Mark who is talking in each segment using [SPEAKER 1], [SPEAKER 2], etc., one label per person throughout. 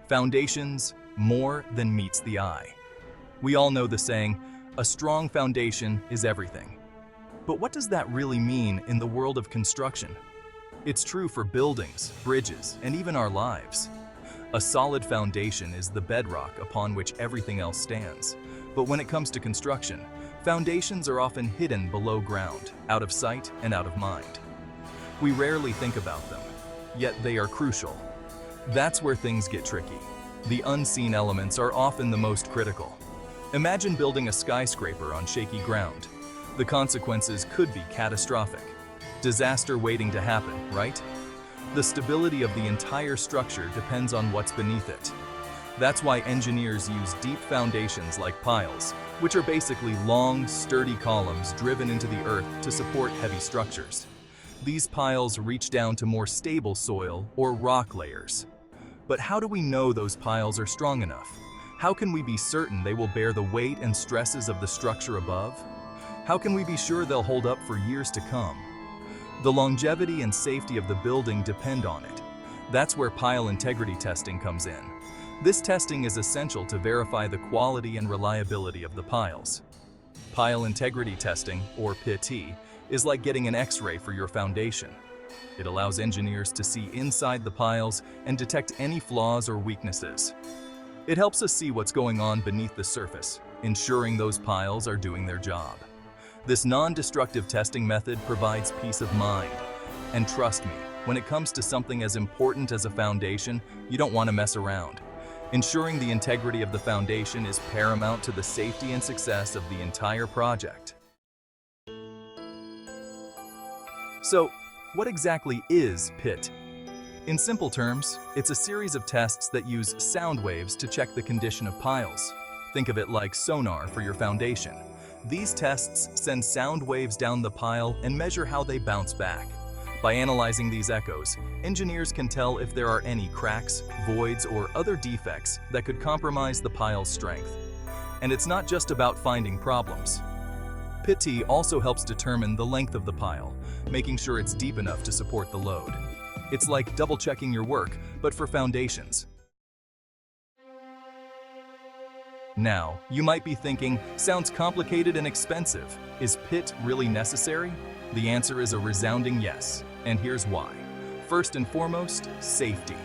[SPEAKER 1] Foundations, more than meets the eye. We all know the saying, a strong foundation is everything. But what does that really mean in the world of construction? It's true for buildings, bridges, and even our lives. A solid foundation is the bedrock upon which everything else stands. But when it comes to construction, foundations are often hidden below ground, out of sight and out of mind. We rarely think about them, yet they are crucial. That's where things get tricky. The unseen elements are often the most critical. Imagine building a skyscraper on shaky ground. The consequences could be catastrophic. Disaster waiting to happen, right? The stability of the entire structure depends on what's beneath it. That's why engineers use deep foundations like piles, which are basically long, sturdy columns driven into the earth to support heavy structures. These piles reach down to more stable soil or rock layers. But how do we know those piles are strong enough? How can we be certain they will bear the weight and stresses of the structure above? How can we be sure they'll hold up for years to come? The longevity and safety of the building depend on it. That's where pile integrity testing comes in. This testing is essential to verify the quality and reliability of the piles. Pile integrity testing, or PIT, is like getting an X-ray for your foundation. It allows engineers to see inside the piles and detect any flaws or weaknesses. It helps us see what's going on beneath the surface, ensuring those piles are doing their job. This non-destructive testing method provides peace of mind. And trust me, when it comes to something as important as a foundation, you don't want to mess around. Ensuring the integrity of the foundation is paramount to the safety and success of the entire project. So, what exactly is PIT? In simple terms, it's a series of tests that use sound waves to check the condition of piles. Think of it like sonar for your foundation. These tests send sound waves down the pile and measure how they bounce back. By analyzing these echoes, engineers can tell if there are any cracks, voids, or other defects that could compromise the pile's strength. And it's not just about finding problems. PIT also helps determine the length of the pile, making sure it's deep enough to support the load. It's like double-checking your work, but for foundations. Now, you might be thinking, sounds complicated and expensive. Is PIT really necessary? The answer is a resounding yes, and here's why. First and foremost, safety.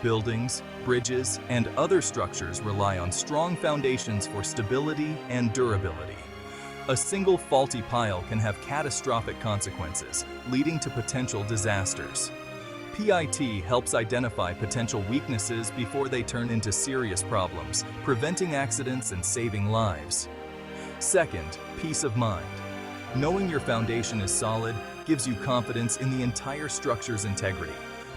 [SPEAKER 1] Buildings, bridges, and other structures rely on strong foundations for stability and durability. A single faulty pile can have catastrophic consequences, leading to potential disasters. PIT helps identify potential weaknesses before they turn into serious problems, preventing accidents and saving lives. Second, peace of mind. Knowing your foundation is solid gives you confidence in the entire structure's integrity.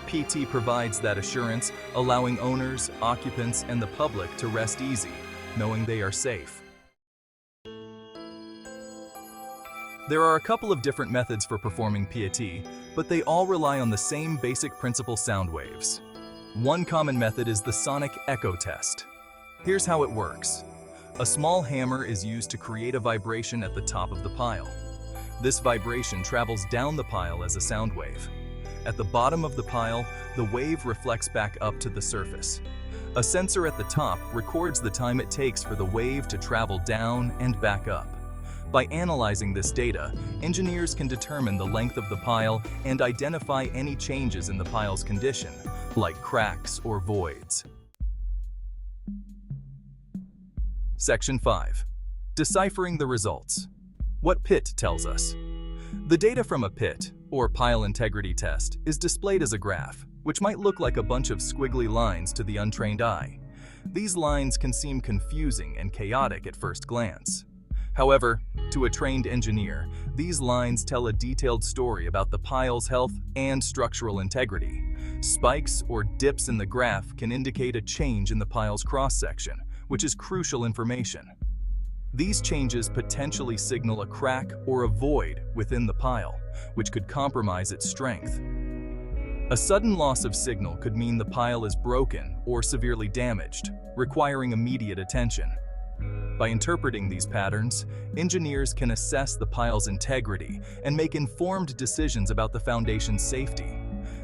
[SPEAKER 1] PIT provides that assurance, allowing owners, occupants, and the public to rest easy, knowing they are safe. There are a couple of different methods for performing PIT, but they all rely on the same basic principle: sound waves. One common method is the sonic echo test. Here's how it works. A small hammer is used to create a vibration at the top of the pile. This vibration travels down the pile as a sound wave. At the bottom of the pile, the wave reflects back up to the surface. A sensor at the top records the time it takes for the wave to travel down and back up. By analyzing this data, engineers can determine the length of the pile and identify any changes in the pile's condition, like cracks or voids. Section 5. Deciphering the results. What PIT tells us. The data from a PIT, or pile integrity test, is displayed as a graph, which might look like a bunch of squiggly lines to the untrained eye. These lines can seem confusing and chaotic at first glance. However, to a trained engineer, these lines tell a detailed story about the pile's health and structural integrity. Spikes or dips in the graph can indicate a change in the pile's cross-section, which is crucial information. These changes potentially signal a crack or a void within the pile, which could compromise its strength. A sudden loss of signal could mean the pile is broken or severely damaged, requiring immediate attention. By interpreting these patterns, engineers can assess the pile's integrity and make informed decisions about the foundation's safety.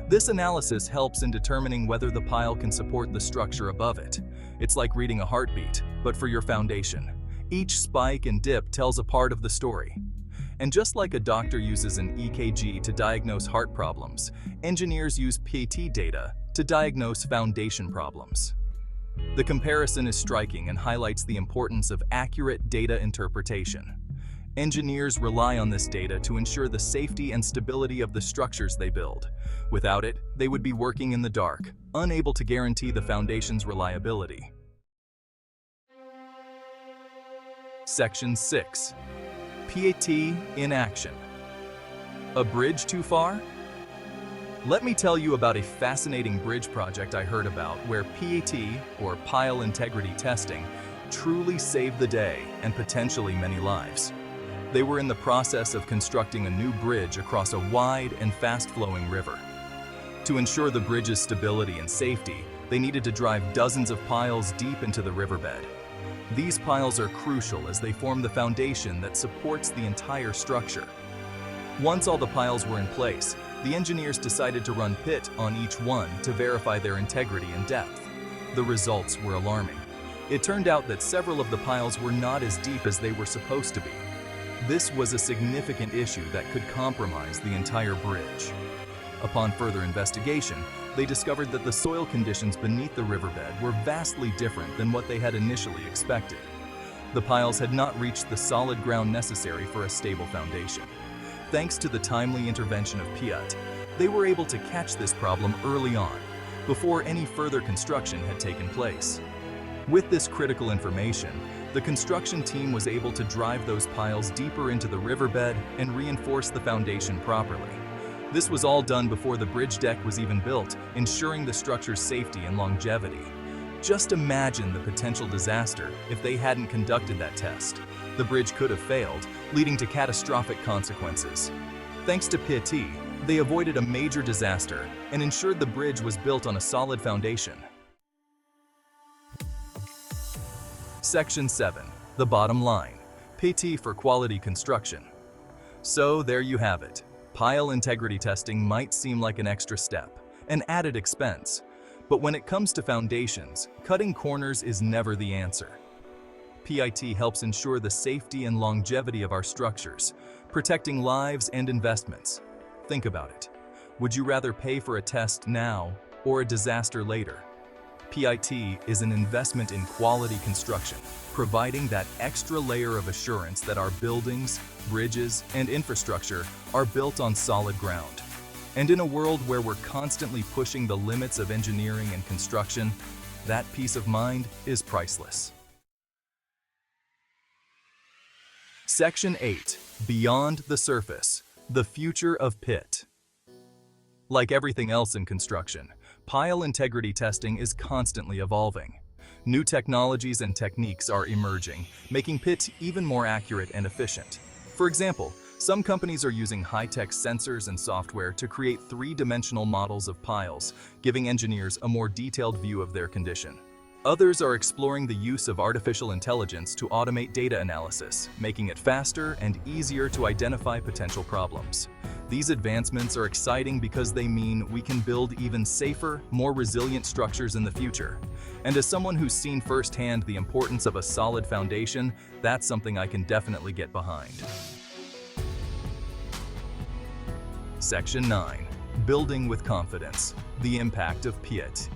[SPEAKER 1] This analysis helps in determining whether the pile can support the structure above it. It's like reading a heartbeat, but for your foundation. Each spike and dip tells a part of the story. And just like a doctor uses an EKG to diagnose heart problems, engineers use PET data to diagnose foundation problems. The comparison is striking and highlights the importance of accurate data interpretation. Engineers rely on this data to ensure the safety and stability of the structures they build. Without it, they would be working in the dark, unable to guarantee the foundation's reliability. Section 6. PET in action. A bridge too far? Let me tell you about a fascinating bridge project I heard about where PET, or pile integrity testing, truly saved the day and potentially many lives. They were in the process of constructing a new bridge across a wide and fast-flowing river. To ensure the bridge's stability and safety, they needed to drive dozens of piles deep into the riverbed. These piles are crucial as they form the foundation that supports the entire structure. Once all the piles were in place, the engineers decided to run PET on each one to verify their integrity and depth. The results were alarming. It turned out that several of the piles were not as deep as they were supposed to be. This was a significant issue that could compromise the entire bridge. Upon further investigation, they discovered that the soil conditions beneath the riverbed were vastly different than what they had initially expected. The piles had not reached the solid ground necessary for a stable foundation. Thanks to the timely intervention of PET, they were able to catch this problem early on, before any further construction had taken place. With this critical information, the construction team was able to drive those piles deeper into the riverbed and reinforce the foundation properly. This was all done before the bridge deck was even built, ensuring the structure's safety and longevity. Just imagine the potential disaster if they hadn't conducted that test. The bridge could have failed, leading to catastrophic consequences. Thanks to PET, they avoided a major disaster and ensured the bridge was built on a solid foundation. Section 7. The bottom line. PET for quality construction. So there you have it. Pile integrity testing might seem like an extra step, an added expense. But when it comes to foundations, cutting corners is never the answer. PET helps ensure the safety and longevity of our structures, protecting lives and investments. Think about it. Would you rather pay for a test now or a disaster later? PET is an investment in quality construction, providing that extra layer of assurance that our buildings, bridges, and infrastructure are built on solid ground. And in a world where we're constantly pushing the limits of engineering and construction, that peace of mind is priceless. Section 8. Beyond the surface. The future of PET. Like everything else in construction, pile integrity testing is constantly evolving. New technologies and techniques are emerging, making PET even more accurate and efficient. For example, some companies are using high-tech sensors and software to create three-dimensional models of piles, giving engineers a more detailed view of their condition. Others are exploring the use of artificial intelligence to automate data analysis, making it faster and easier to identify potential problems. These advancements are exciting because they mean we can build even safer, more resilient structures in the future. And as someone who's seen firsthand the importance of a solid foundation, that's something I can definitely get behind. Section 9. Building with confidence. The impact of PET.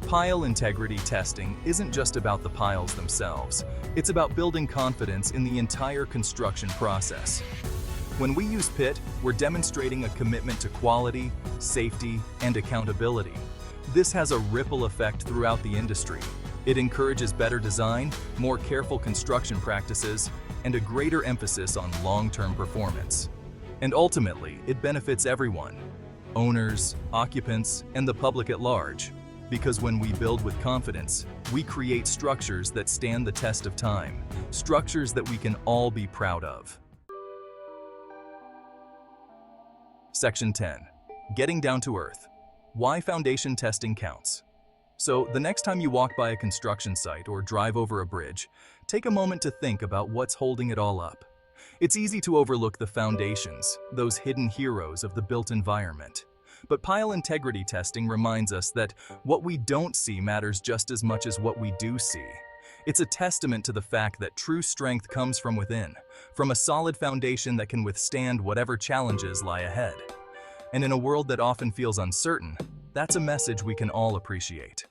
[SPEAKER 1] Pile integrity testing isn't just about the piles themselves. It's about building confidence in the entire construction process. When we use PET, we're demonstrating a commitment to quality, safety, and accountability. This has a ripple effect throughout the industry. It encourages better design, more careful construction practices, and a greater emphasis on long-term performance. And ultimately, it benefits everyone: owners, occupants, and the public at large. Because when we build with confidence, we create structures that stand the test of time, structures that we can all be proud of. Section 10. Getting down to earth. Why foundation testing counts. So, the next time you walk by a construction site or drive over a bridge, take a moment to think about what's holding it all up. It's easy to overlook the foundations, those hidden heroes of the built environment. But pile integrity testing reminds us that what we don't see matters just as much as what we do see. It's a testament to the fact that true strength comes from within, from a solid foundation that can withstand whatever challenges lie ahead. And in a world that often feels uncertain, that's a message we can all appreciate.